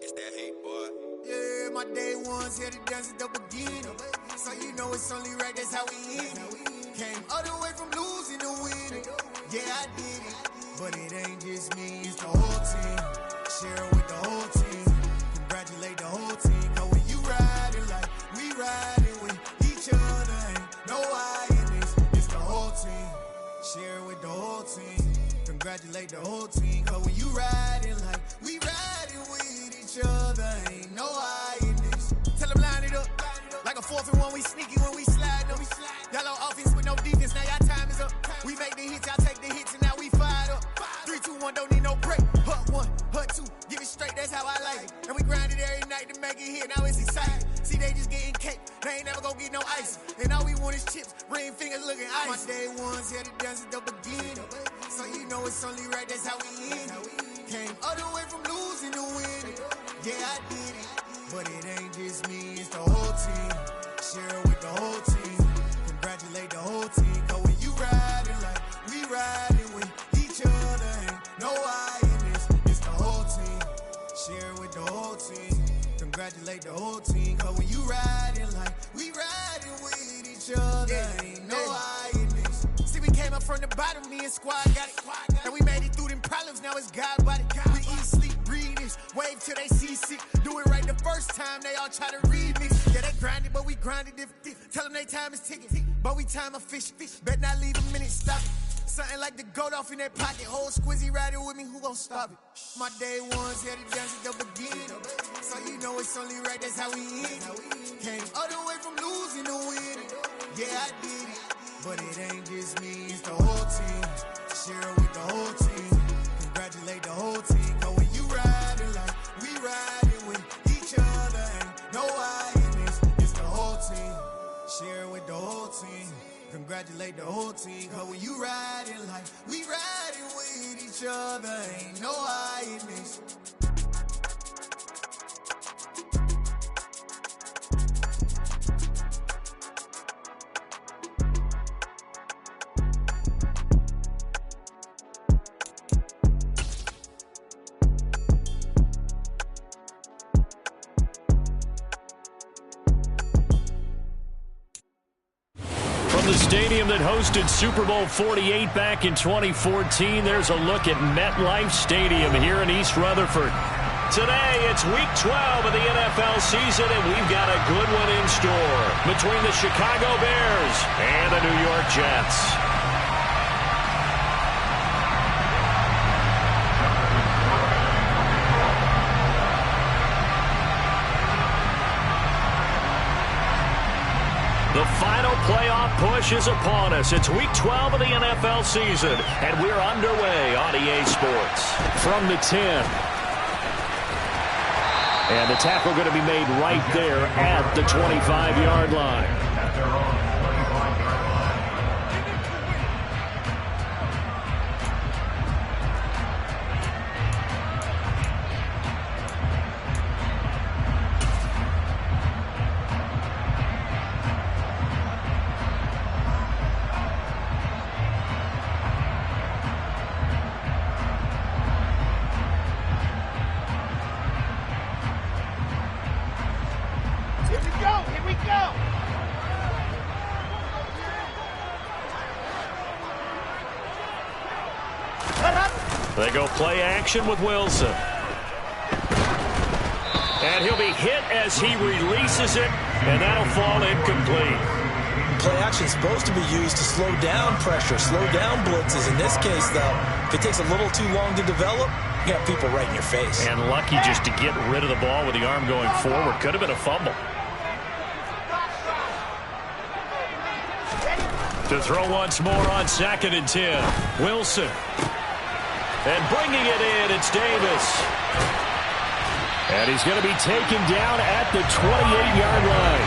It's that hate, boy. Yeah, my day ones here to dance at the beginning. So you know it's only right, that's how we end it. Came all the way from losing to winning. Yeah, I did it. But it ain't just me, it's the whole team. Share it with the whole team. Congratulate the whole team. Cause when you riding like we riding with each other, ain't no I in this. It's the whole team. Share it with the whole team. Congratulate the whole team. Cause when you riding like we riding with each other, ain't no I in this. Tell them line it up. Like a 4th and 1, we sneaky when we slide them. Y'all on offense with no defense, now y'all time is up. We make the hits, y'all take the hits, and now we fired up. 3, 2, 1, don't need no break. Hut 1, hut 2, give it straight, that's how I like it. And we grind it every night to make it hit, now it's exciting. See, they just getting cake, they ain't never gonna get no ice. And all we want is chips, ring fingers looking ice. My day ones here to dance at the beginning. So you know it's only right, that's how we end it. Came all the way from losing to winning. Yeah, I did it. But it ain't just me, it's the whole team. Share it with the whole team. Congratulate the whole team. Cause when you riding like we riding with each other, ain't no I in this. It's the whole team. Share it with the whole team. Congratulate the whole team. Cause when you riding like we riding with each other, ain't no I in this. See, we came up from the bottom, me and squad got it. And we made it through them problems, now it's God body. We eat, sleep, breathe this, wave till they see sick. Do it right the first time, they all try to read me. Yeah, they grinded, but we grinded different. Tell them they time is ticking, but we time a fish. Bet not leave a minute, stop it. Something like the goat off in that pocket. Whole squizzy riding with me, who gon' stop it? My day ones here to dance at the beginning. So you know it's only right, that's how we end it. Came all the way from losing to winning. Yeah, I did it. But it ain't just me, it's the whole team. Share it with the whole team. Congratulate the whole team. Cause when you riding like we riding with each other, ain't no I in this. It's the whole team. Share it with the whole team. Congratulate the whole team. Cause when you riding like we riding with each other, ain't no I in this. The stadium that hosted Super Bowl 48 back in 2014. There's a look at MetLife Stadium here in East Rutherford. Today, it's Week 12 of the NFL season, and we've got a good one in store between the Chicago Bears and the New York Jets. The final playoff push is upon us. It's Week 12 of the NFL season, and we're underway on EA Sports. From the 10. And the tackle going to be made right there at the 25-yard line. They go play action with Wilson. And he'll be hit as he releases it, and that'll fall incomplete. Play action is supposed to be used to slow down pressure, slow down blitzes. In this case, though, if it takes a little too long to develop, you got people right in your face. And lucky just to get rid of the ball with the arm going forward. Could have been a fumble. To throw once more on 2nd and 10. Wilson. And bringing it in, it's Davis. And he's going to be taken down at the 28-yard line.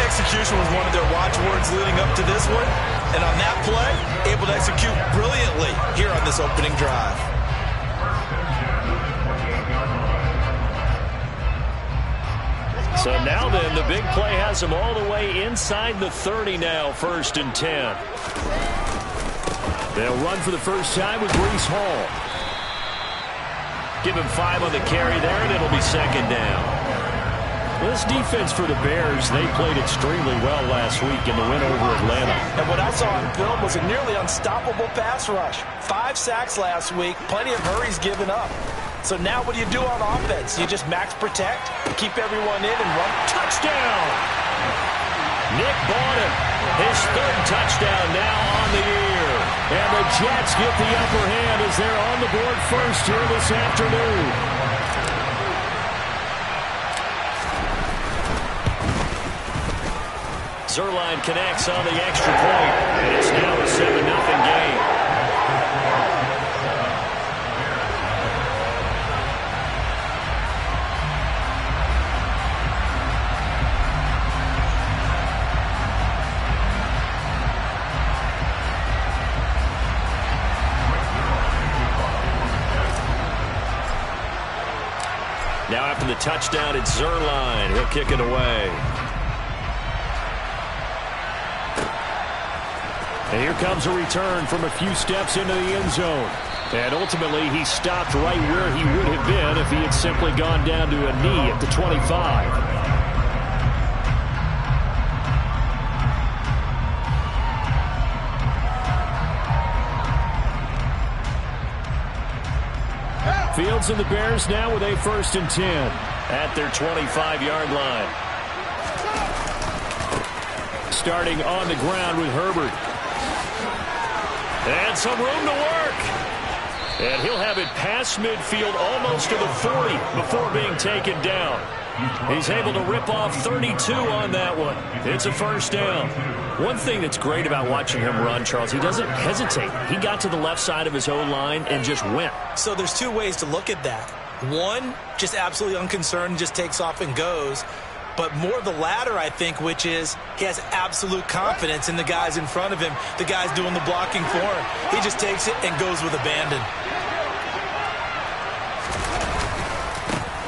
Execution was one of their watchwords leading up to this one. And on that play, able to execute brilliantly here on this opening drive. So now then, the big play has him all the way inside the 30 now, 1st and 10. They'll run for the first time with Breece Hall. Give him 5 on the carry there, and it'll be second down. Well, this defense for the Bears, they played extremely well last week in the win over Atlanta. And what I saw on film was a nearly unstoppable pass rush. 5 sacks last week, plenty of hurries given up. So now what do you do on offense? You just max protect, keep everyone in, and run. Touchdown! Nick Bawden, his 3rd touchdown now on the year. And the Jets get the upper hand as they're on the board first here this afternoon. Zerline connects on the extra point, and it's now a 7-0 game. Now after the touchdown, it's Zerline. He'll kick it away. And here comes a return from a few steps into the end zone. And ultimately, he stopped right where he would have been if he had simply gone down to a knee at the 25. Fields and the Bears now with a 1st and 10 at their 25-yard line. Starting on the ground with Herbert. And some room to work. And he'll have it past midfield almost to the 40 before being taken down. He's able to rip off 32 on that one. It's a 1st down. One thing that's great about watching him run, Charles, he doesn't hesitate. He got to the left side of his own line and just went. So there's 2 ways to look at that. One, just absolutely unconcerned, just takes off and goes. But more the latter, I think, which is he has absolute confidence in the guys in front of him, the guys doing the blocking for him. He just takes it and goes with abandon.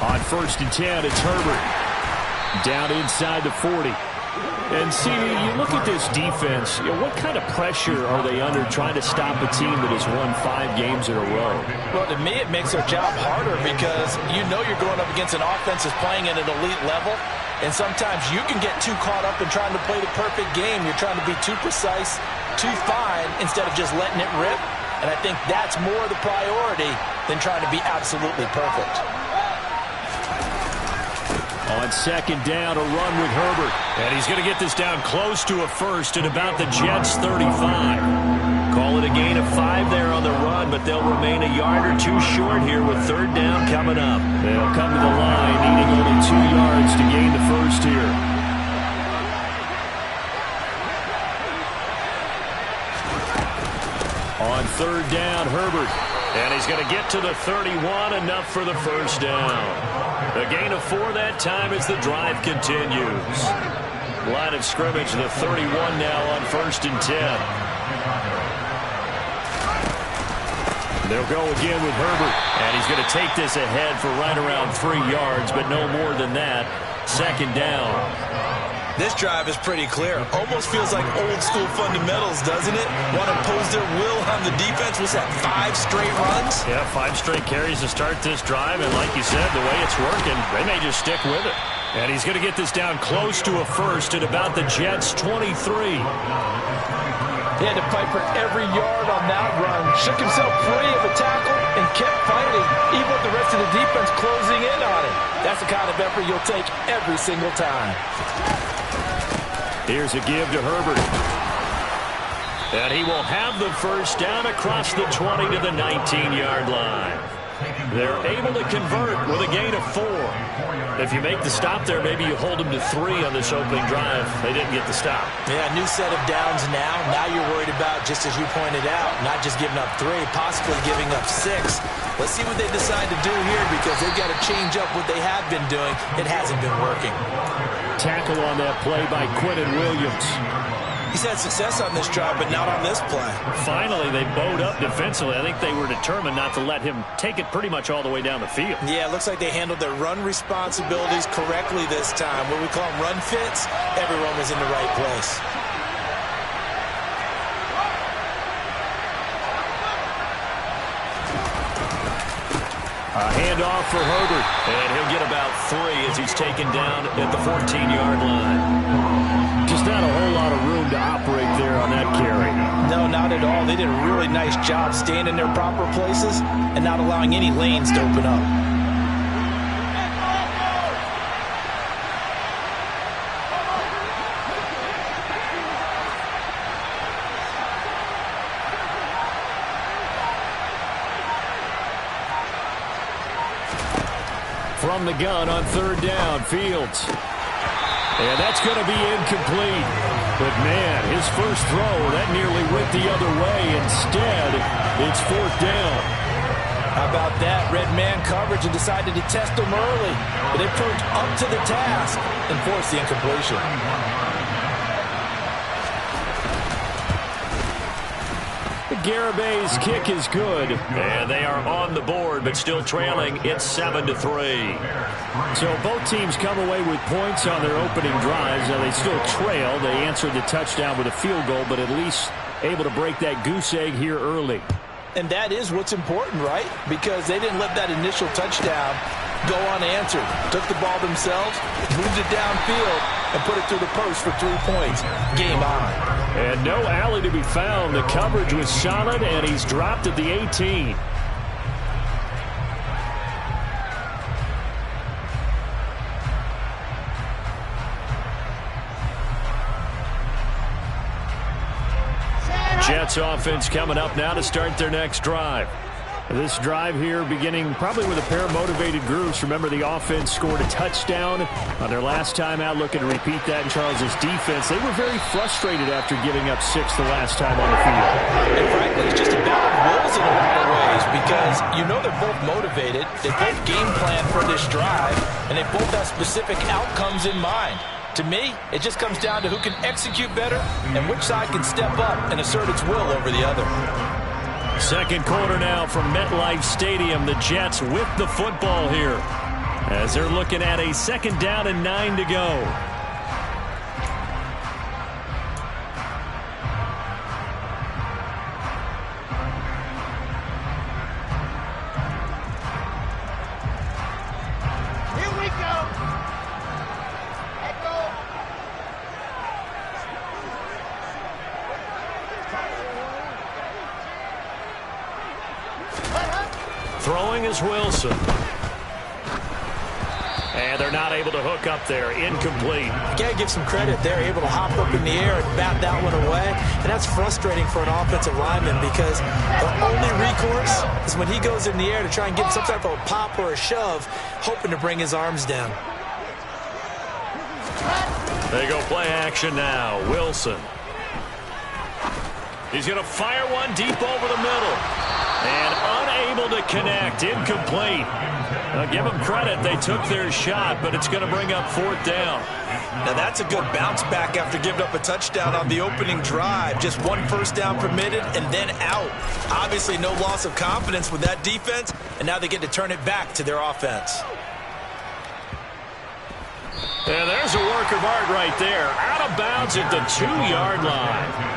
On 1st and 10, it's Herbert. Down inside the 40. And, see, you look at this defense, what kind of pressure are they under trying to stop a team that has won 5 games in a row? Well, to me, it makes their job harder because you know you're going up against an offense that's playing at an elite level. And sometimes you can get too caught up in trying to play the perfect game. You're trying to be too precise, too fine, instead of just letting it rip. And I think that's more the priority than trying to be absolutely perfect. On 2nd down, a run with Herbert. And he's going to get this down close to a 1st at about the Jets' 35. Call it a gain of 5 there on the run, but they'll remain a yard or 2 short here with 3rd down coming up. They'll come to the line, needing only 2 yards to gain the 1st here. On 3rd down, Herbert. And he's going to get to the 31, enough for the 1st down. A gain of 4 that time as the drive continues. Line of scrimmage, the 31 now on 1st and 10. They'll go again with Herbert. And he's going to take this ahead for right around 3 yards, but no more than that. 2nd down. This drive is pretty clear. Almost feels like old school fundamentals, doesn't it? Want to impose their will on the defense. Was that 5 straight runs? Yeah, 5 straight carries to start this drive. And like you said, the way it's working, they may just stick with it. And he's going to get this down close to a 1st at about the Jets' 23. He had to fight for every yard on that run. Shook himself free of a tackle and kept fighting, even with the rest of the defense closing in on him. That's the kind of effort you'll take every single time. Here's a give to Herbert. And he will have the 1st down across the 20 to the 19-yard line. They're able to convert with a gain of 4. If you make the stop there, maybe you hold them to 3 on this opening drive. They didn't get the stop. Yeah, new set of downs now. Now you're worried about, just as you pointed out, not just giving up 3, possibly giving up 6. Let's see what they decide to do here because they've got to change up what they have been doing. It hasn't been working. Tackle on that play by Quinton Williams. He's had success on this drive, but not on this play. Finally, they bowed up defensively. I think they were determined not to let him take it pretty much all the way down the field. Yeah, it looks like they handled their run responsibilities correctly this time. What we call them run fits, everyone was in the right place. A handoff for Herbert. And he'll get about 3 as he's taken down at the 14-yard line. Just not a whole lot of room to operate there on that carry. No, not at all. They did a really nice job staying in their proper places and not allowing any lanes to open up. From the gun on 3rd down, Fields. And that's going to be incomplete. But, man, his first throw, that nearly went the other way. Instead, it's 4th down. How about that? Red man coverage and decided to test him early. But they proved up to the task and forced the incompletion. Garabay's kick is good, and they are on the board, but still trailing. It's 7-3. So both teams come away with points on their opening drives. Now they still trail. They answered the touchdown with a field goal, but at least able to break that goose egg here early. And that is what's important, right? Because they didn't let that initial touchdown go unanswered. Took the ball themselves, moved it downfield, and put it through the post for 3 points. Game on. And no alley to be found. The coverage was solid, and he's dropped at the 18. Jets offense coming up now to start their next drive. This drive here beginning probably with a pair of motivated groups. Remember, the offense scored a touchdown on their last time out, looking to repeat that in Charles's defense. They were very frustrated after giving up 6 the last time on the field. And frankly, it's just a battle of wills in a lot of ways because you know they're both motivated. They both game plan for this drive, and they both have specific outcomes in mind. To me, it just comes down to who can execute better and which side can step up and assert its will over the other. Second quarter now from MetLife Stadium. The Jets with the football here as they're looking at a 2nd down and 9 to go. Here we go. Throwing is Wilson. And they're not able to hook up there. Incomplete. You got to give some credit. They're able to hop up in the air and bat that one away. And that's frustrating for an offensive lineman because the only recourse is when he goes in the air to try and get some type of a pop or a shove, hoping to bring his arms down. They go play action now. Wilson. He's going to fire one deep over the middle. And unable to connect. Incomplete. Give them credit. They took their shot, but it's going to bring up 4th down. Now that's a good bounce back after giving up a touchdown on the opening drive. Just 1 first down permitted and then out. Obviously no loss of confidence with that defense, and now they get to turn it back to their offense. And there's a work of art right there. Out of bounds at the 2-yard line.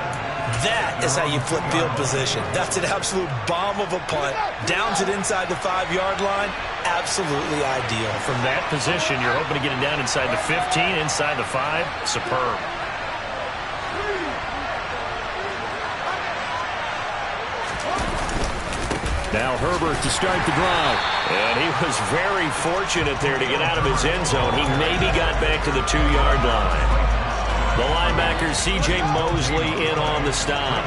That is how you flip field position. That's an absolute bomb of a punt. Downs it inside the 5-yard line. Absolutely ideal. From that position, you're hoping to get it down inside the 15, inside the 5. Superb. Now Herbert to start the drive. And he was very fortunate there to get out of his end zone. He maybe got back to the 2-yard line. The linebacker, C.J. Mosley, in on the stop.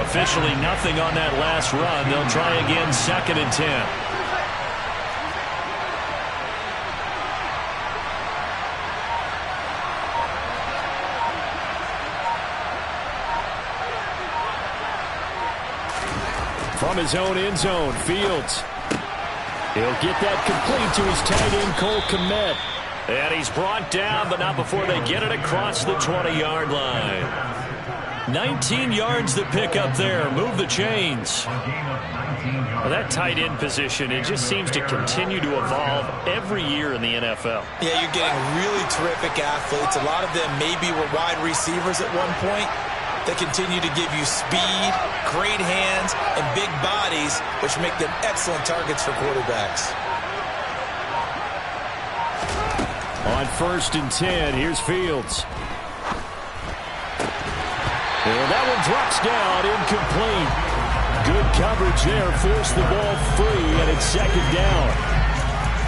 Officially nothing on that last run. They'll try again, 2nd and 10. From his own end zone, Fields. He'll get that complete to his tight end, Cole Kmet. And he's brought down, but not before they get it across the 20-yard line. 19 yards to pick up there. Move the chains. Well, that tight end position, it just seems to continue to evolve every year in the NFL. Yeah, you're getting really terrific athletes. A lot of them maybe were wide receivers at one point. They continue to give you speed, great hands, and big bodies, which make them excellent targets for quarterbacks. On 1st and 10, here's Fields. And that one drops down, incomplete. Good coverage there, forced the ball free, and it's 2nd down.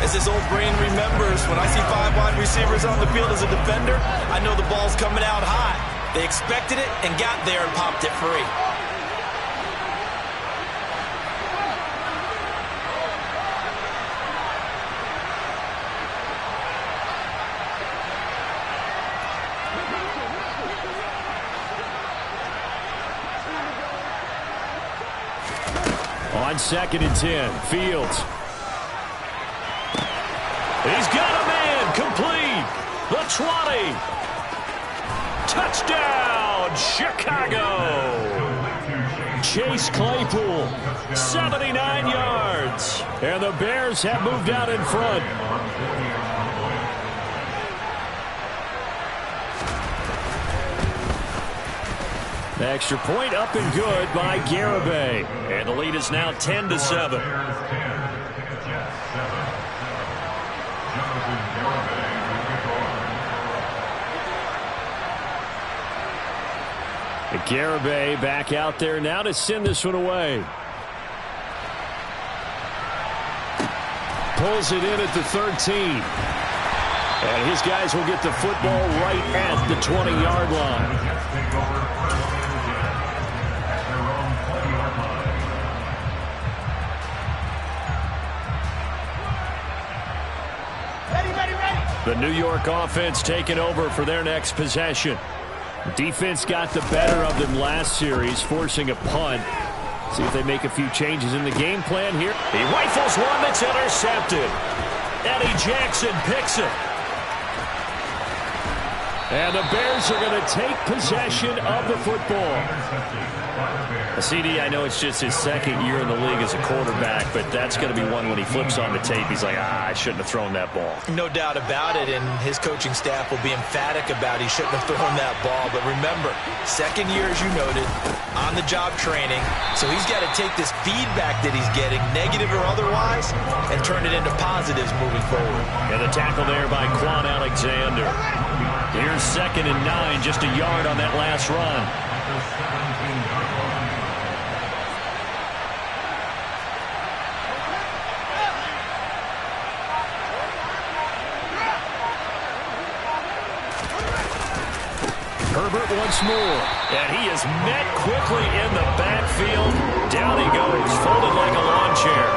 As his old brain remembers, when I see 5 wide receivers on the field as a defender, I know the ball's coming out high. They expected it and got there and popped it free. On 2nd and 10, Fields. He's got a man, complete. The 20. Touchdown, Chicago. Chase Claypool, 79 yards. And the Bears have moved out in front. The extra point up and good by Garibay. And the lead is now 10-7. Garibay back out there now to send this one away. Pulls it in at the 13. And his guys will get the football right at the 20-yard line. The New York offense taking over for their next possession. Defense got the better of them last series, forcing a punt. See if they make a few changes in the game plan here. He rifles one that's intercepted. Eddie Jackson picks it. And the Bears are going to take possession of the football. CD, I know it's just his 2nd year in the league as a quarterback, but that's going to be one when he flips on the tape. He's like, I shouldn't have thrown that ball. No doubt about it, and his coaching staff will be emphatic about he shouldn't have thrown that ball. But remember, 2nd year, as you noted, on-the-job training, so he's got to take this feedback that he's getting, negative or otherwise, and turn it into positives moving forward. And the tackle there by Quan Alexander. Here's 2nd and 9, just a yard on that last run. Herbert once more, and he is met quickly in the backfield. Down he goes, folded like a lawn chair.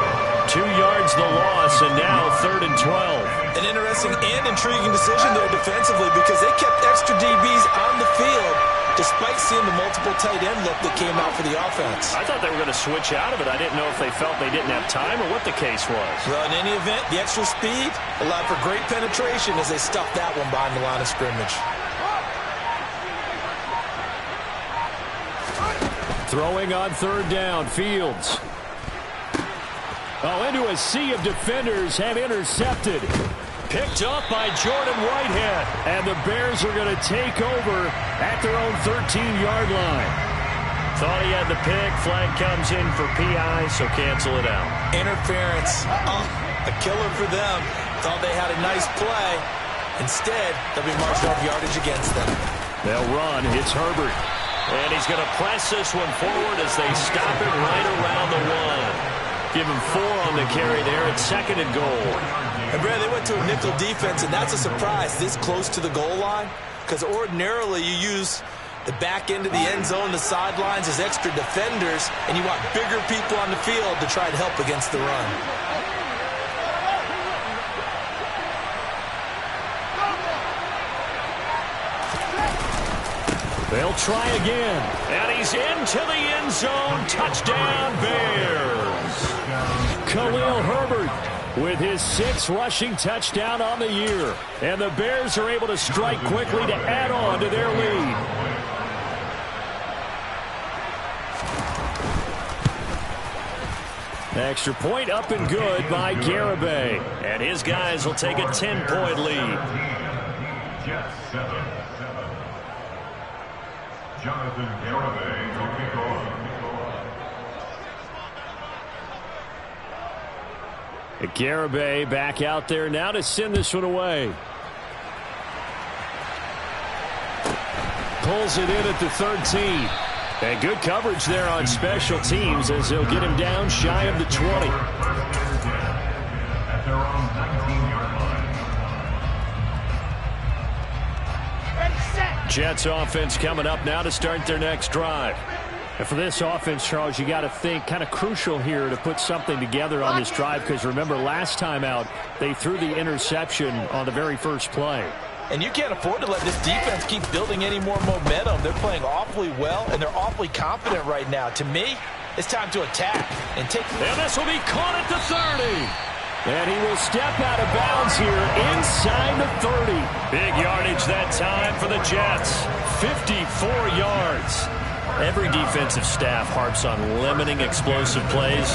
2 yards the loss, and now 3rd and 12. An interesting and intriguing decision there defensively because they kept extra DBs on the field despite seeing the multiple tight end look that came out for the offense. I thought they were going to switch out of it. I didn't know if they felt they didn't have time or what the case was. Well, in any event, the extra speed allowed for great penetration as they stuffed that one behind the line of scrimmage. Throwing on 3rd down, Fields. Oh, into a sea of defenders and intercepted. Picked up by Jordan Whitehead. And the Bears are going to take over at their own 13-yard line. Thought he had the pick. Flag comes in for PI, so cancel it out. Interference. Oh, a killer for them. Thought they had a nice play. Instead, they'll be marched off yardage against them. They'll run. It's Herbert. And he's going to press this one forward as they stop it right around the 1. Give him 4 on the carry there. It's 2nd and goal. And Brad, they went to a nickel defense, and that's a surprise this close to the goal line because ordinarily you use the back end of the end zone, the sidelines as extra defenders, and you want bigger people on the field to try to help against the run. They'll try again. And he's into the end zone. Touchdown, Bears. Khalil Herbert with his 6th rushing touchdown on the year. And the Bears are able to strike quickly to add on to their lead. Extra point up and good by Garibay. And his guys will take a 10-point lead. Jonathan Garibay will kick off. Garibay back out there now to send this one away. pulls it in at the 13. And good coverage there on special teams as they'll get him down shy of the 20. At their own 19-yard line. Jets offense coming up now to start their next drive. And for this offense, Charles, you got to think kind of crucial here to put something together on this drive because remember last time out they threw the interception on the very first play. And you can't afford to let this defense keep building any more momentum. They're playing awfully well, and they're awfully confident right now. To me, it's time to attack and take. And this will be caught at the 30. And he will step out of bounds here inside the 30. Big yardage that time for the Jets. 54 yards. Every defensive staff harps on limiting explosive plays.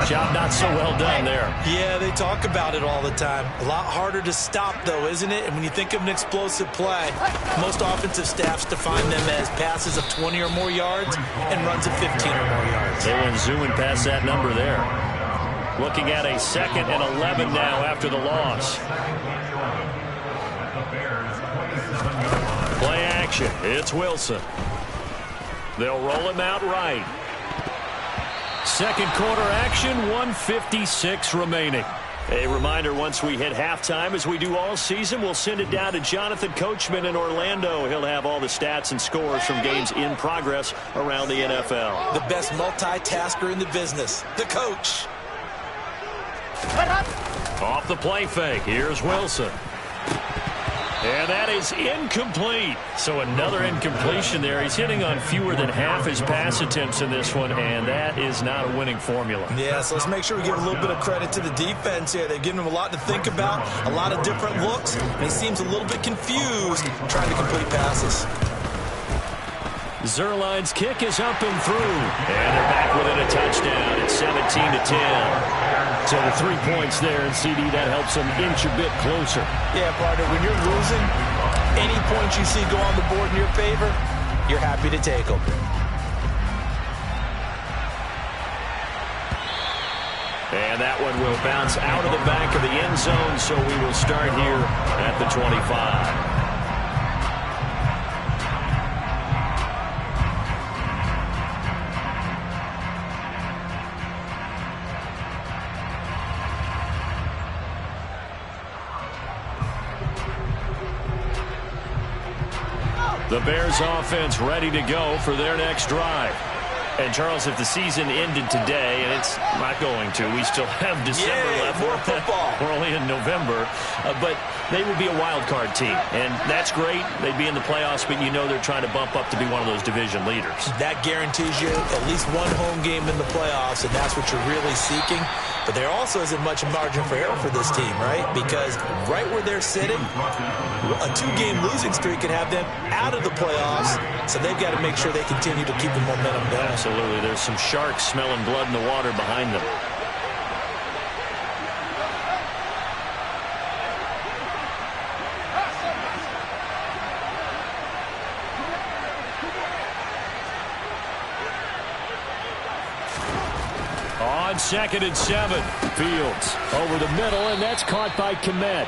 Job not so well done there. Yeah, they talk about it all the time. A lot harder to stop, though, isn't it? And when you think of an explosive play, most offensive staffs define them as passes of 20 or more yards and runs of 15 or more yards. They went zooming past that number there. Looking at a 2nd and 11 now after the loss. Play action. It's Wilson. They'll roll him out right. Second quarter action, 1:56 remaining. A reminder, once we hit halftime, as we do all season, we'll send it down to Jonathan Coachman in Orlando. He'll have all the stats and scores from games in progress around the NFL. The best multitasker in the business, the coach. Off the play fake, here's Wilson. And that is incomplete. So another incompletion there. He's hitting on fewer than half his pass attempts in this one, and that is not a winning formula. Yeah, so let's make sure we give a little bit of credit to the defense here. They're giving him a lot to think about, a lot of different looks, and he seems a little bit confused trying to complete passes. Zerline's kick is up and through. And they're back within a touchdown. It's 17-10. So the 3 points there, and CD, that helps them inch a bit closer. Yeah, partner, when you're losing, any points you see go on the board in your favor, you're happy to take them. And that one will bounce out of the back of the end zone, so we will start here at the 25. The Bears offense ready to go for their next drive. And, Charles, if the season ended today, and it's not going to, we still have December left. More football. We're only in November. But they would be a wild card team. And that's great. They'd be in the playoffs, but you know they're trying to bump up to be one of those division leaders. That guarantees you at least one home game in the playoffs, and that's what you're really seeking. But there also isn't much margin for error for this team, right? Because right where they're sitting, a 2-game losing streak could have them out of the playoffs, so they've got to make sure they continue to keep the momentum going. Absolutely. There's some sharks smelling blood in the water behind them. On 2nd and 7, Fields over the middle, and that's caught by Kmet.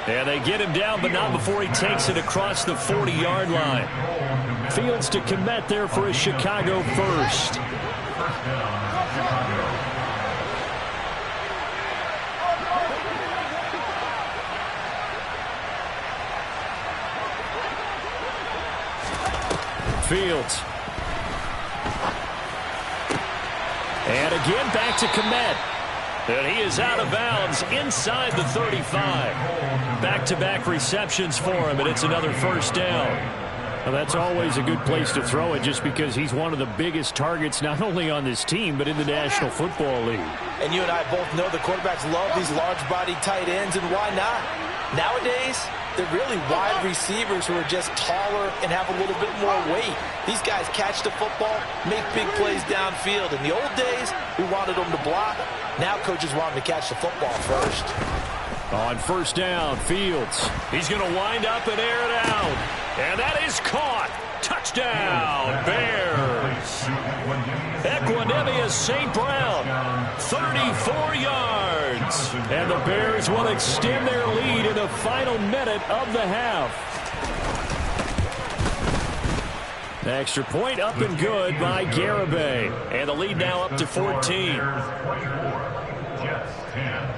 And they get him down, but not before he takes it across the 40-yard line. Fields to Kmet there for a Chicago first. Fields. And again back to Kmet. And he is out of bounds inside the 35. Back-to-back receptions for him, and it's another first down. Well, that's always a good place to throw it just because he's one of the biggest targets not only on this team but in the National Football League. And you and I both know the quarterbacks love these large-body tight ends, and why not? Nowadays, they're really wide receivers who are just taller and have a little bit more weight. These guys catch the football, make big plays downfield. In the old days, we wanted them to block. Now coaches want them to catch the football first. On first down, Fields. He's going to wind up and air it out. And that is caught. Touchdown, Bears. Equanimeous St. Brown, 34 yards. And the Bears will extend their lead in the final minute of the half. Extra point up and good by Garibay. And the lead now up to 14. Jets 10.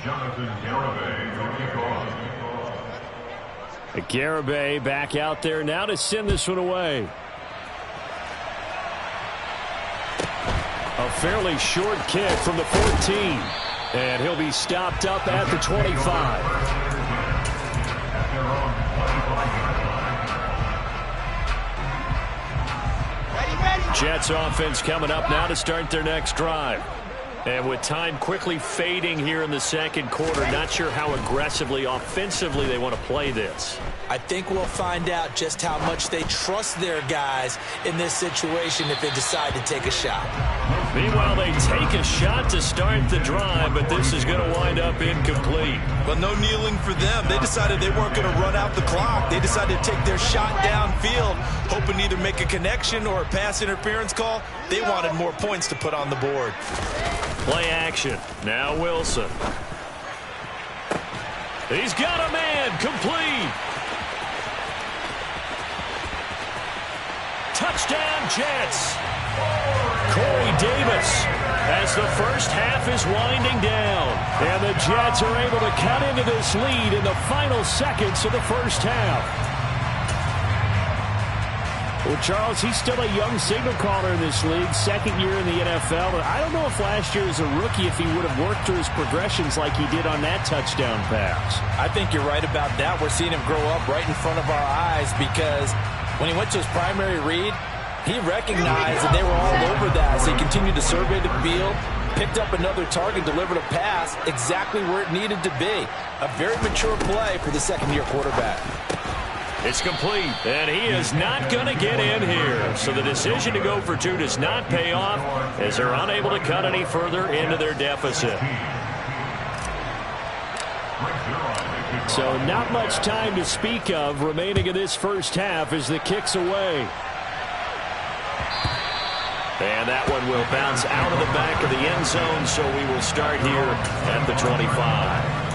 Jonathan Garibay will kick off. Garibay back out there now to send this one away. A fairly short kick from the 14. And he'll be stopped up at the 25. Jets offense coming up now to start their next drive. And with time quickly fading here in the second quarter, not sure how aggressively, offensively they want to play this. I think we'll find out just how much they trust their guys in this situation if they decide to take a shot. Meanwhile, they take a shot to start the drive, but this is going to wind up incomplete. But no kneeling for them. They decided they weren't going to run out the clock. They decided to take their shot downfield, hoping to either make a connection or a pass interference call. They wanted more points to put on the board. Play action. Now Wilson. He's got a man. Complete. Touchdown, Jets. Corey Davis as the first half is winding down. And the Jets are able to cut into this lead in the final seconds of the first half. Well, Charles, he's still a young signal caller in this league, second year in the NFL. But I don't know if last year as a rookie if he would have worked through his progressions like he did on that touchdown pass. I think you're right about that. We're seeing him grow up right in front of our eyes because when he went to his primary read, he recognized that they were all over that. So he continued to survey the field, picked up another target, delivered a pass exactly where it needed to be. A very mature play for the second-year quarterback. It's complete, and he is not going to get in here. So the decision to go for two does not pay off as they're unable to cut any further into their deficit. So not much time to speak of remaining in this first half as the kick's away. And that one will bounce out of the back of the end zone, so we will start here at the 25.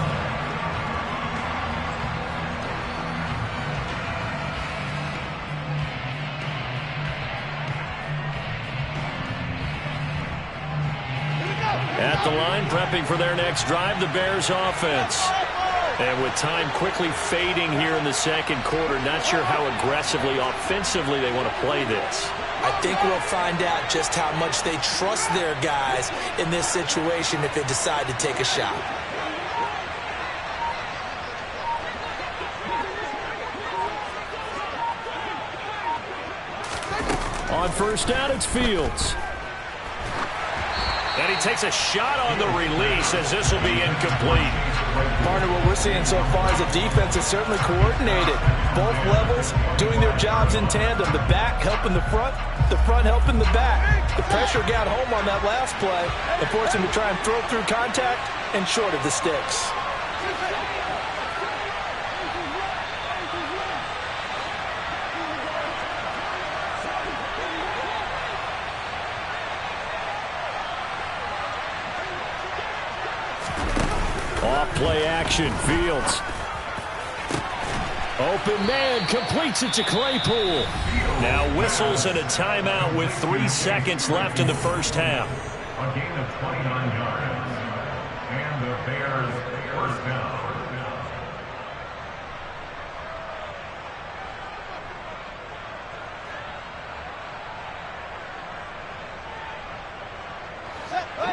At the line, prepping for their next drive, the Bears offense. And with time quickly fading here in the second quarter, not sure how aggressively, offensively they want to play this. I think we'll find out just how much they trust their guys in this situation if they decide to take a shot. On first down, it's Fields. And he takes a shot on the release as this will be incomplete. Partner, what we're seeing so far is a defense is certainly coordinated. Both levels doing their jobs in tandem. The back helping the front helping the back. The pressure got home on that last play and forced him to try and throw through contact and short of the sticks. Play action, Fields. Open man, completes it to Claypool. Now whistles and a timeout with 3 seconds left in the first half. A gain of 29 yards. And the Bears first down.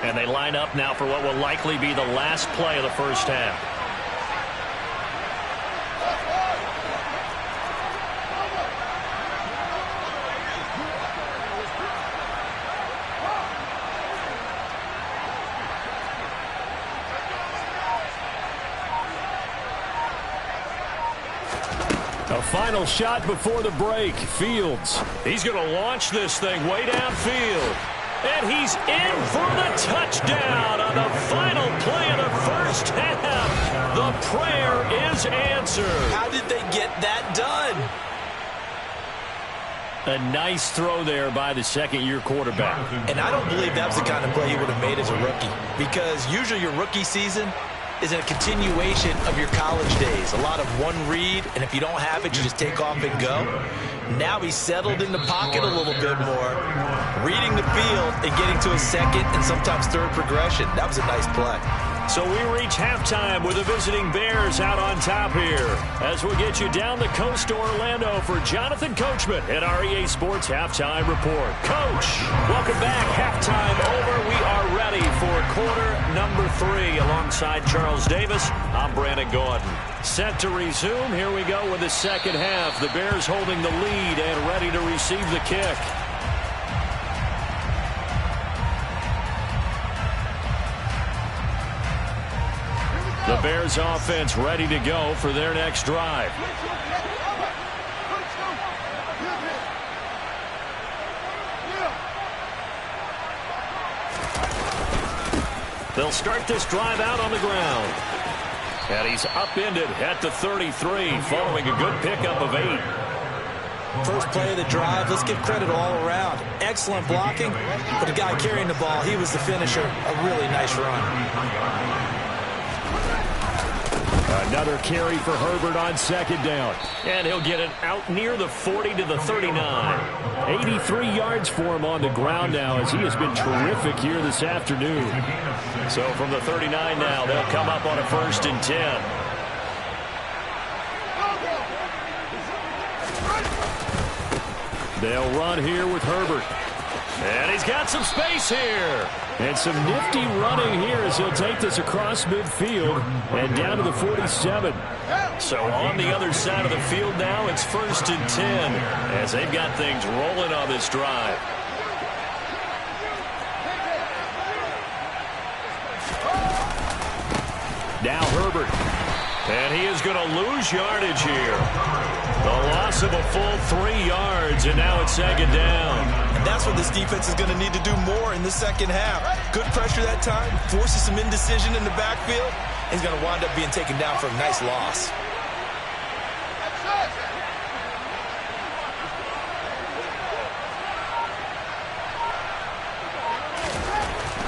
And they line up now for what will likely be the last play of the first half. A final shot before the break. Fields. He's going to launch this thing way downfield. And he's in for the touchdown on the final play of the first half. The prayer is answered. How did they get that done? A nice throw there by the second-year quarterback. And I don't believe that was the kind of play he would have made as a rookie. Because usually your rookie season, is a continuation of your college days. A lot of one read, and if you don't have it, you just take off and go. Now he's settled in the pocket a little bit more, reading the field and getting to a second and sometimes third progression. That was a nice play. So we reach halftime with the visiting Bears out on top here. As we'll get you down the coast to Orlando for Jonathan Coachman at our EA Sports Halftime Report. Coach, welcome back. Halftime over. We are ready for quarter number 3 alongside Charles Davis. I'm Brandon Gordon. Set to resume. Here we go with the second half. The Bears holding the lead and ready to receive the kick. The Bears offense ready to go for their next drive. They'll start this drive out on the ground. And he's upended at the 33 following a good pickup of 8. First play of the drive, let's give credit all around. Excellent blocking, but the guy carrying the ball, he was the finisher. A really nice run. Another carry for Herbert on second down. And he'll get it out near the 40 to the 39. 83 yards for him on the ground now as he has been terrific here this afternoon. So from the 39 now, they'll come up on a 1st and 10. They'll run here with Herbert. And he's got some space here. And some nifty running here as he'll take this across midfield and down to the 47. So on the other side of the field now, it's 1st and 10 as they've got things rolling on this drive. Now Herbert. And he is going to lose yardage here. The loss of a full 3 yards, and now it's second down. And that's what this defense is going to need to do more in the second half. Good pressure that time, forces some indecision in the backfield. He's going to wind up being taken down for a nice loss.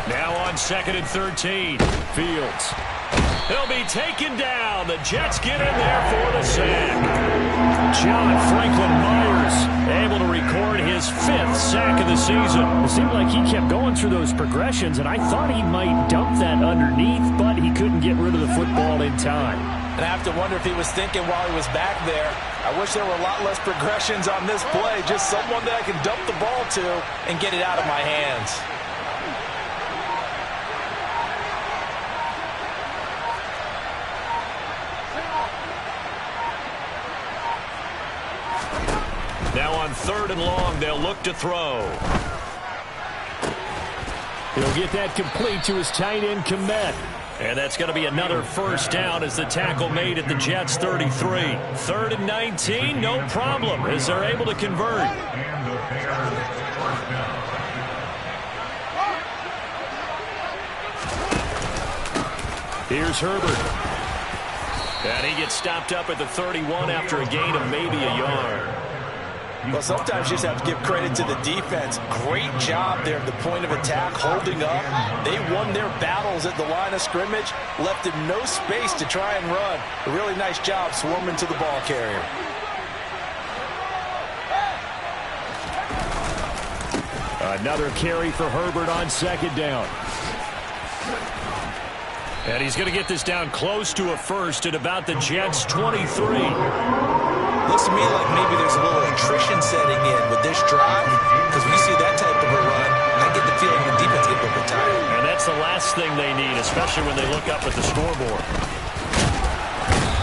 Now on 2nd and 13, Fields. He'll be taken down. The Jets get in there for the sack. John Franklin Myers able to record his 5th sack of the season. It seemed like he kept going through those progressions, and I thought he might dump that underneath, but he couldn't get rid of the football in time. And I have to wonder if he was thinking while he was back there, I wish there were a lot less progressions on this play. Just someone that I can dump the ball to and get it out of my hands. Now on 3rd and long, they'll look to throw. He'll get that complete to his tight end, Kmet. And that's going to be another 1st down as the tackle made at the Jets' 33. 3rd and 19, no problem, as they're able to convert. And the Bears, 1st down. Here's Herbert. And he gets stopped up at the 31 after a gain of maybe a yard. Well, sometimes you just have to give credit to the defense. Great job there at the point of attack, holding up. They won their battles at the line of scrimmage, left him no space to try and run. A really nice job swarming to the ball carrier. Another carry for Herbert on 2nd down. And he's going to get this down close to a 1st at about the Jets' 23. Looks to me like maybe there's a little attrition setting in with this drive, because when you see that type of a run, I get the feeling the defense gets a little bit tired. And that's the last thing they need, especially when they look up at the scoreboard.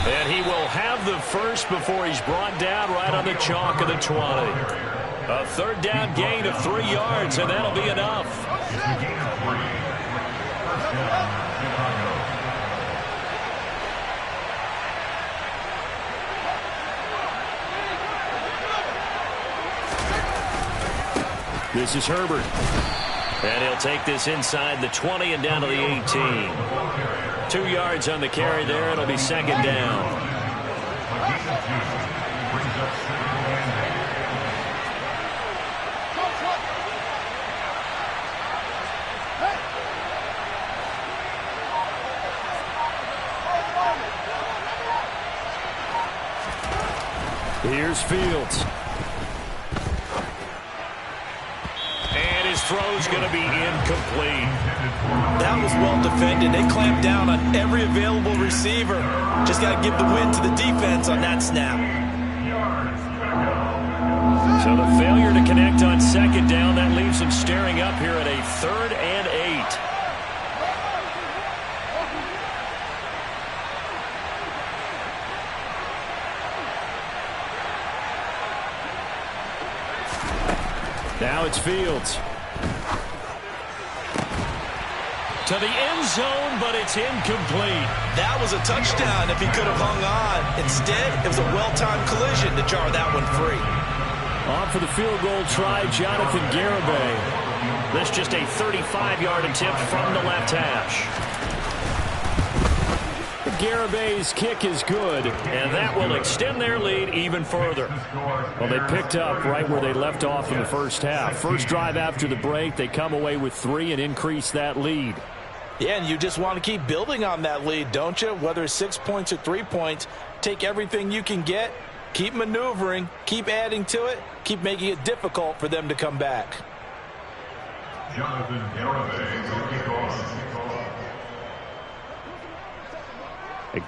And he will have the 1st before he's brought down right on the chalk of the 20. A 3rd down gain of 3 yards, and that'll be enough. It's a gain of 3. 1st down, Chicago. This is Herbert. And he'll take this inside the 20 and down to the 18. 2 yards on the carry there. It'll be 2nd down. Here's Fields. And his throw's going to be incomplete. That was well defended. They clamped down on every available receiver. Just got to give the win to the defense on that snap. So the failure to connect on second down, that leaves them staring up here at a 3rd and 8. Now it's Fields. To the end zone, but it's incomplete. That was a touchdown if he could have hung on. Instead, it was a well-timed collision to jar that one free. On for the field goal try, Jonathan Garibay. This just a 35-yard attempt from the left hash. Garibay's kick is good, and that will extend their lead even further. Well, they picked up right where they left off in the first half. First drive after the break, they come away with 3 and increase that lead. Yeah, and you just want to keep building on that lead, don't you? Whether it's 6 points or 3 points, take everything you can get, keep maneuvering, keep adding to it, keep making it difficult for them to come back. Jonathan Garibay.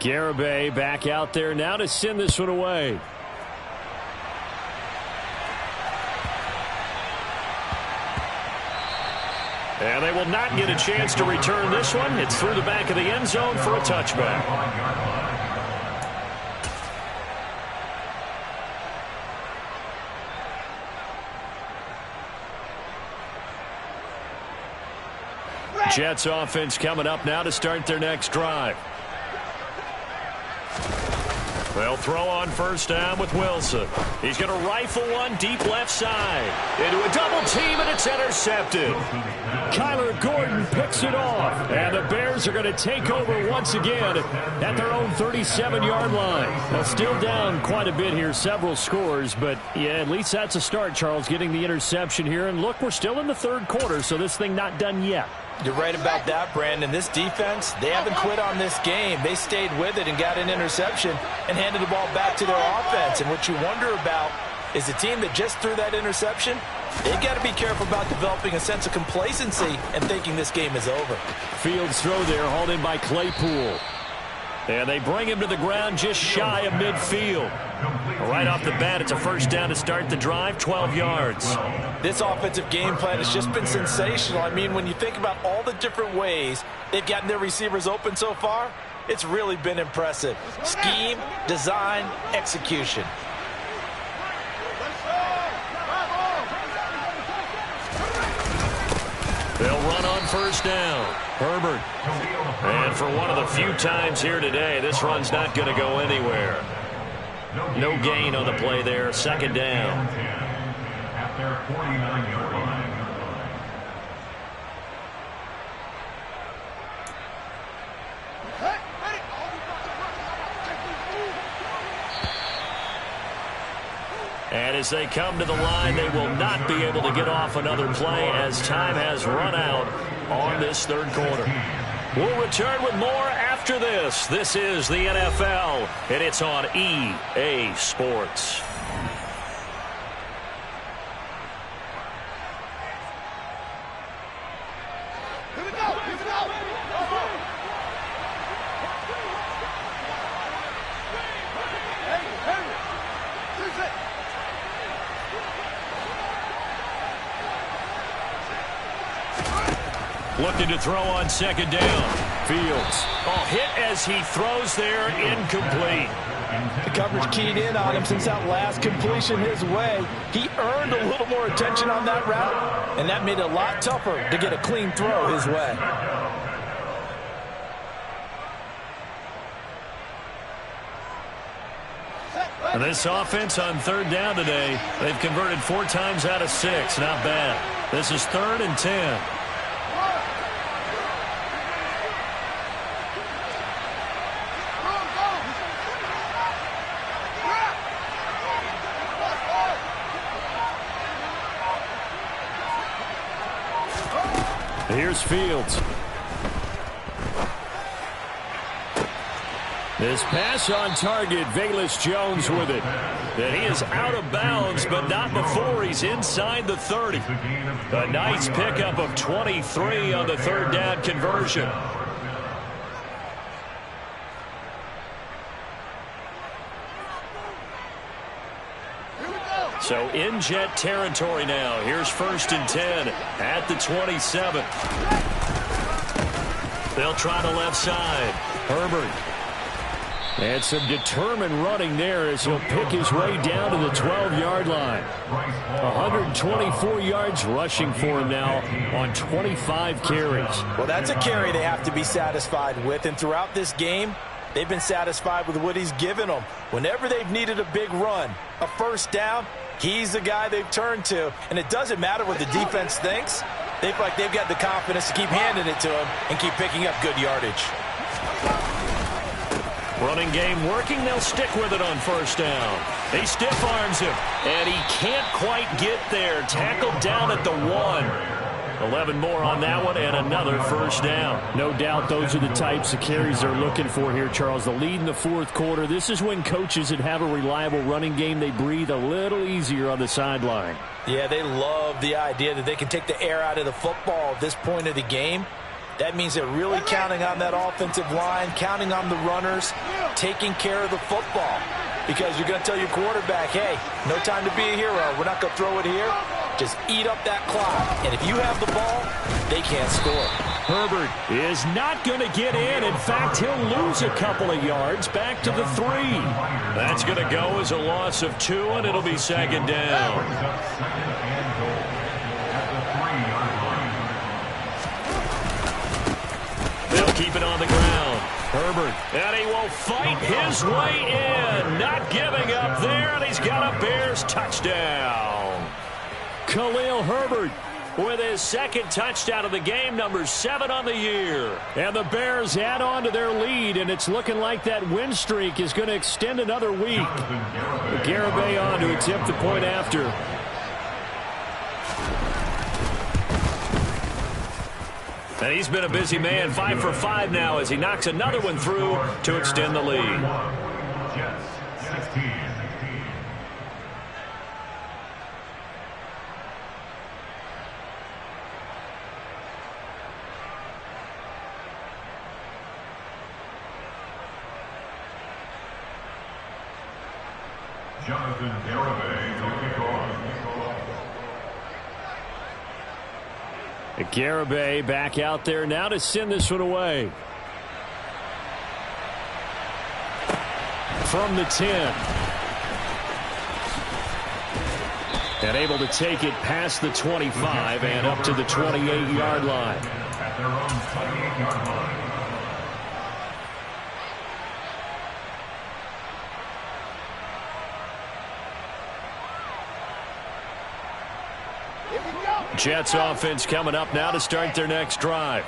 Garibay back out there now to send this one away. And they will not get a chance to return this one. It's through the back of the end zone for a touchback. Jets offense coming up now to start their next drive. They'll throw on first down with Wilson. He's going to rifle one deep left side. Into a double team, and it's intercepted. Kyler Gordon picks it off. And the Bears are going to take over once again at their own 37-yard line. Well, still down quite a bit here, several scores. But, yeah, at least that's a start, Charles, getting the interception here. And, look, we're still in the third quarter, so this thing not done yet. You're right about that, Brandon. This defense, they haven't quit on this game. They stayed with it and got an interception and handed the ball back to their offense. And what you wonder about is the team that just threw that interception, they've got to be careful about developing a sense of complacency and thinking this game is over. Fields throw there, hauled in by Claypool. And they bring him to the ground just shy of midfield. Right off the bat, it's a first down to start the drive, 12 yards. This offensive game plan has just been sensational. I mean, when you think about all the different ways they've gotten their receivers open so far, it's really been impressive. Scheme, design, execution. They'll run on first down. Herbert. And for one of the few times here today, this run's not going to go anywhere. No gain on the play there. Second down. At their 49-yard line. And as they come to the line, they will not be able to get off another play as time has run out on this third quarter. We'll return with more after this. This is the NFL, and it's on EA Sports. Looking to throw on second down. Fields. Hit as he throws there, incomplete. The coverage keyed in on him since that last completion his way. He earned a little more attention on that route, and that made it a lot tougher to get a clean throw his way. And this offense on third down today, they've converted 4 times out of 6. Not bad. This is 3rd and 10. Here's Fields. This pass on target, Velus Jones with it. And he is out of bounds, but not before he's inside the 30. A nice pickup of 23 on the third down conversion. So in Jet territory now. Here's 1st and 10 at the 27. They'll try the left side. Herbert. And some determined running there as he'll pick his way down to the 12-yard line. 124 yards rushing for him now on 25 carries. Well, that's a carry they have to be satisfied with. And throughout this game, they've been satisfied with what he's given them. Whenever they've needed a big run, a first down, he's the guy they've turned to. And it doesn't matter what the defense thinks. They feel like they've got the confidence to keep handing it to him and keep picking up good yardage. Running game working. They'll stick with it on first down. He stiff arms him, and he can't quite get there. Tackled down at the 1. 11 more on that one, and another first down. No doubt those are the types of carries they're looking for here, Charles. The lead in the fourth quarter. This is when coaches that have a reliable running game, they breathe a little easier on the sideline. Yeah, they love the idea that they can take the air out of the football at this point of the game. That means they're really counting on that offensive line, counting on the runners, taking care of the football. Because you're going to tell your quarterback, hey, no time to be a hero. We're not going to throw it here. Just eat up that clock. And if you have the ball, they can't score. Herbert is not going to get in. In fact, he'll lose a couple of yards back to the 3. That's going to go as a loss of 2, and it'll be 2nd down. They'll keep it on the ground. Herbert, and he will fight his way in. Not giving up there, and he's got a Bears touchdown. Khalil Herbert with his 2nd touchdown of the game, number 7 on the year. And the Bears add on to their lead, and it's looking like that win streak is going to extend another week. Garibay on to attempt the point after. And he's been a busy man, 5 for 5 now as he knocks another one through to extend the lead. Jonathan Garibay will kick off. Garibay back out there now to send this one away. From the 10. And able to take it past the 25 and up to the 28-yard line. At their own 28-yard line. Jets offense coming up now to start their next drive.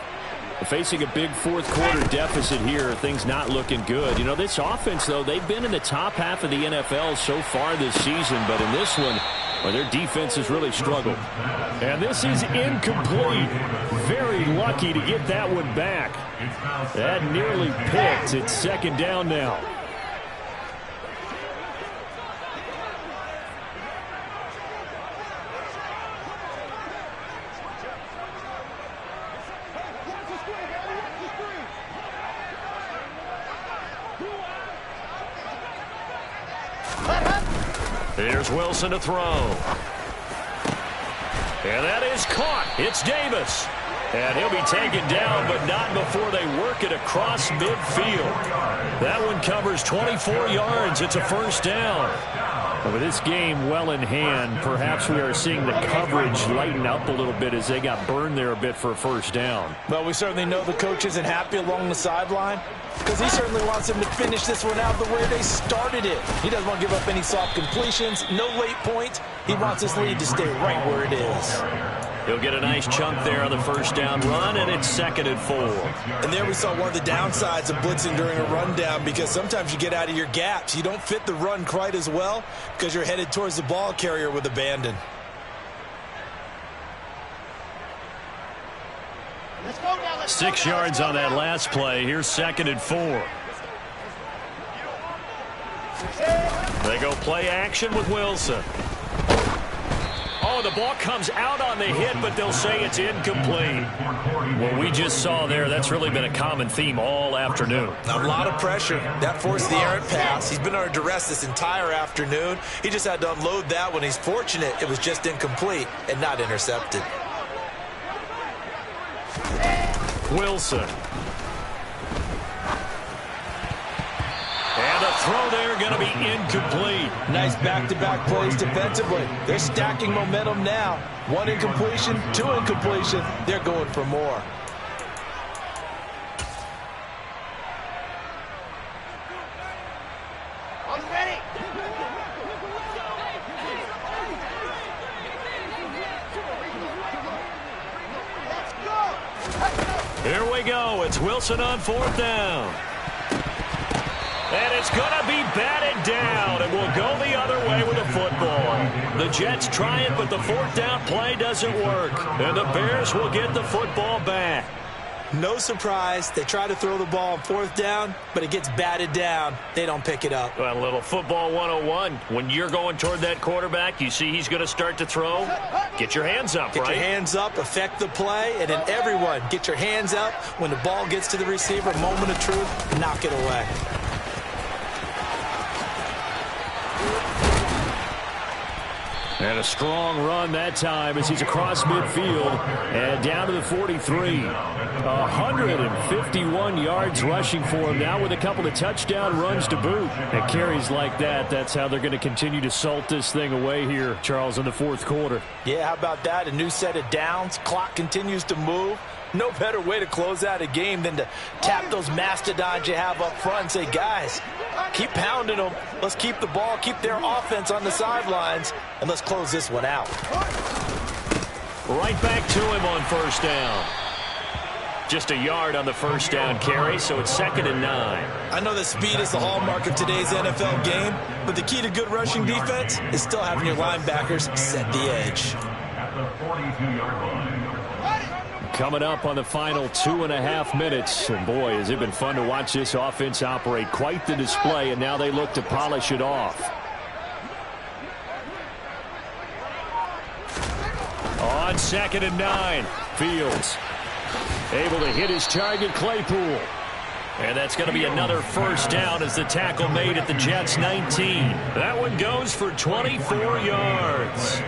Facing a big fourth quarter deficit here, things not looking good. You know, this offense, though, they've been in the top half of the NFL so far this season, but in this one, well, their defense has really struggled. And this is incomplete. Very lucky to get that one back. That nearly picked. It's 2nd down now. Here's Wilson to throw. And that is caught. It's Davis. And he'll be taken down, but not before they work it across midfield. That one covers 24 yards. It's a first down. And with this game well in hand, perhaps we are seeing the coverage lighten up a little bit as they got burned there a bit for a first down. Well, we certainly know the coach isn't happy along the sideline because he certainly wants them to finish this one out the way they started it. He doesn't want to give up any soft completions, no late points. He wants his lead to stay right where it is. He'll get a nice chunk there on the first down run, and it's 2nd and 4. And there we saw one of the downsides of blitzing during a rundown because sometimes you get out of your gaps. You don't fit the run quite as well because you're headed towards the ball carrier with abandon. 6 yards on that last play. Here's 2nd and 4. They go play action with Wilson. Oh, the ball comes out on the hit, but they'll say it's incomplete. What we just saw there, that's really been a common theme all afternoon. A lot of pressure. That forced the errant pass. He's been under duress this entire afternoon. He just had to unload that one. He's fortunate it was just incomplete and not intercepted. Wilson. And a throw there going to be incomplete. Nice back-to-back plays defensively. They're stacking momentum now. 1 incompletion, 2 incompletion. They're going for more. Here we go. It's Wilson on 4th down. And it's going to be batted down, and we'll go the other way with the football. The Jets try it, but the 4th down play doesn't work. And the Bears will get the football back. No surprise. They try to throw the ball on 4th down, but it gets batted down. They don't pick it up. Well, a little football 101. When you're going toward that quarterback, you see he's going to start to throw. Get your hands up, right? Get your hands up, affect the play, and then everyone get your hands up. When the ball gets to the receiver, moment of truth, knock it away. And a strong run that time as he's across midfield and down to the 43. 151 yards rushing for him now with a couple of touchdown runs to boot. And carries like that, that's how they're going to continue to salt this thing away here, Charles, in the 4th quarter. Yeah, how about that? A new set of downs. Clock continues to move. No better way to close out a game than to tap those mastodons you have up front and say, guys, keep pounding them. Let's keep the ball, keep their offense on the sidelines, and let's close this one out. Right back to him on 1st down. Just a yard on the 1st down carry, so it's 2nd and 9. I know that speed is the hallmark of today's NFL game, but the key to good rushing defense is still having your linebackers set the edge. At the 42-yard line. Coming up on the final 2.5 minutes. And boy, has it been fun to watch this offense operate. Quite the display, and now they look to polish it off. On 2nd and 9, Fields able to hit his target, Claypool. And that's going to be another 1st down as the tackle made at the Jets' 19. That one goes for 24 yards.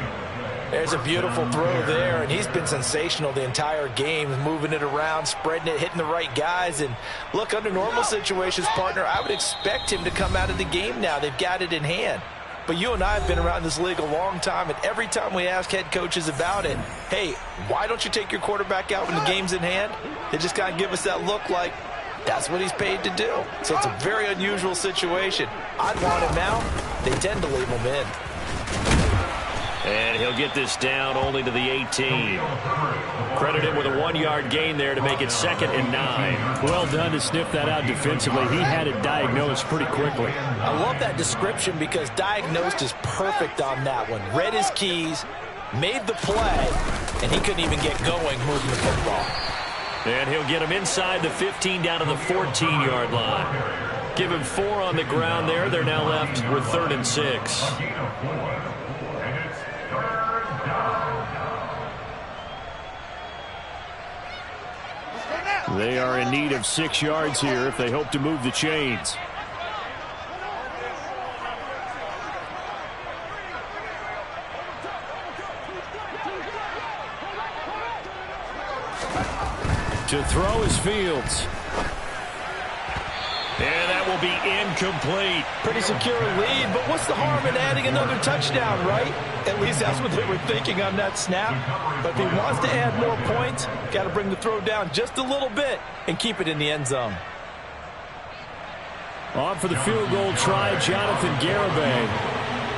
There's a beautiful throw there, and he's been sensational the entire game, moving it around, spreading it, hitting the right guys. And look, under normal situations, partner, I would expect him to come out of the game now. They've got it in hand. But you and I have been around this league a long time, and every time we ask head coaches about it, hey, why don't you take your quarterback out when the game's in hand? They just kind of give us that look like that's what he's paid to do. So it's a very unusual situation. I'd want him out. They tend to leave him in. And he'll get this down only to the 18. Credit him with a 1-yard gain there to make it 2nd and 9. Well done to sniff that out defensively. He had it diagnosed pretty quickly. I love that description because diagnosed is perfect on that one. Read his keys, made the play, and he couldn't even get going moving the football. And he'll get him inside the 15 down to the 14-yard line. Give him 4 on the ground there. They're now left with 3rd and 6. They are in need of 6 yards here if they hope to move the chains. To throw is Fields. And that will be incomplete. Pretty secure lead, but what's the harm in adding another touchdown, right? At least that's what they were thinking on that snap. But if he wants to add more points, got to bring the throw down just a little bit and keep it in the end zone. On for the field goal try, Jonathan Garibay.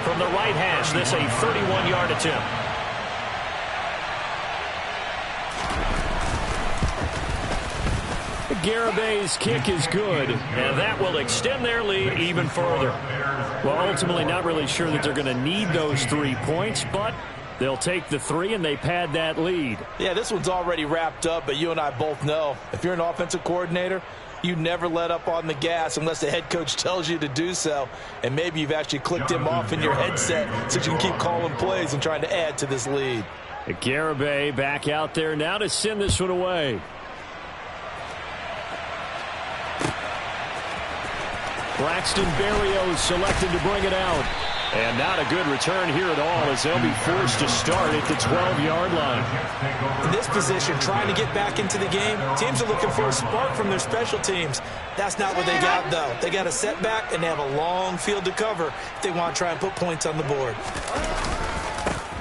From the right hash, this a 31-yard attempt. Garibay's kick is good, and that will extend their lead even further. Well, ultimately not really sure that they're going to need those 3 points, but they'll take the 3 and they pad that lead. Yeah, this one's already wrapped up, but you and I both know if you're an offensive coordinator, You never let up on the gas unless the head coach tells you to do so. And maybe you've actually clicked him off in your headset so you can keep calling plays and trying to add to this lead. Garibay back out there now to send this one away. Braxton Berrios selected to bring it out. And not a good return here at all as they'll be forced to start at the 12-yard line. In this position, trying to get back into the game, teams are looking for a spark from their special teams. That's not what they got, though. They got a setback, and they have a long field to cover if they want to try and put points on the board.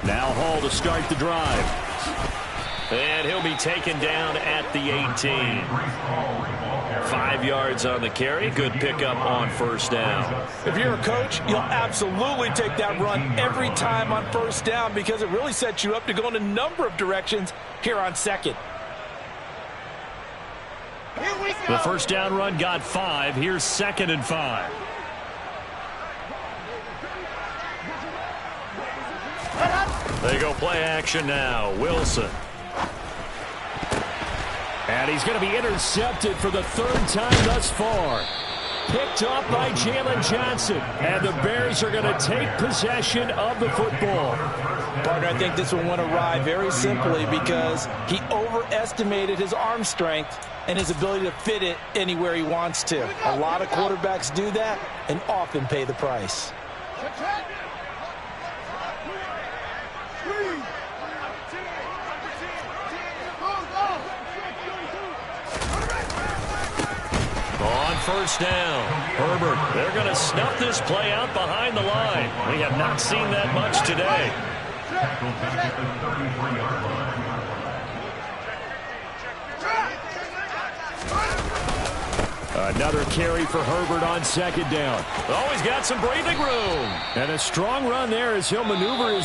Now Hall to start the drive. And he'll be taken down at the 18. 5 yards on the carry. Good pickup on first down. If you're a coach, you'll absolutely take that run every time on first down because it really sets you up to go in a number of directions here on second. The first down run got 5. Here's 2nd and 5. They go play action now. Wilson. And he's going to be intercepted for the 3rd time thus far. Picked up by Jalen Johnson. And the Bears are going to take possession of the football. Partner, I think this one went awry very simply because he overestimated his arm strength and his ability to fit it anywhere he wants to. A lot of quarterbacks do that and often pay the price. On first down, Herbert, they're going to snuff this play out behind the line. We have not seen that much today. Another carry for Herbert on 2nd down. Oh, he's got some breathing room. And a strong run there as he'll maneuver his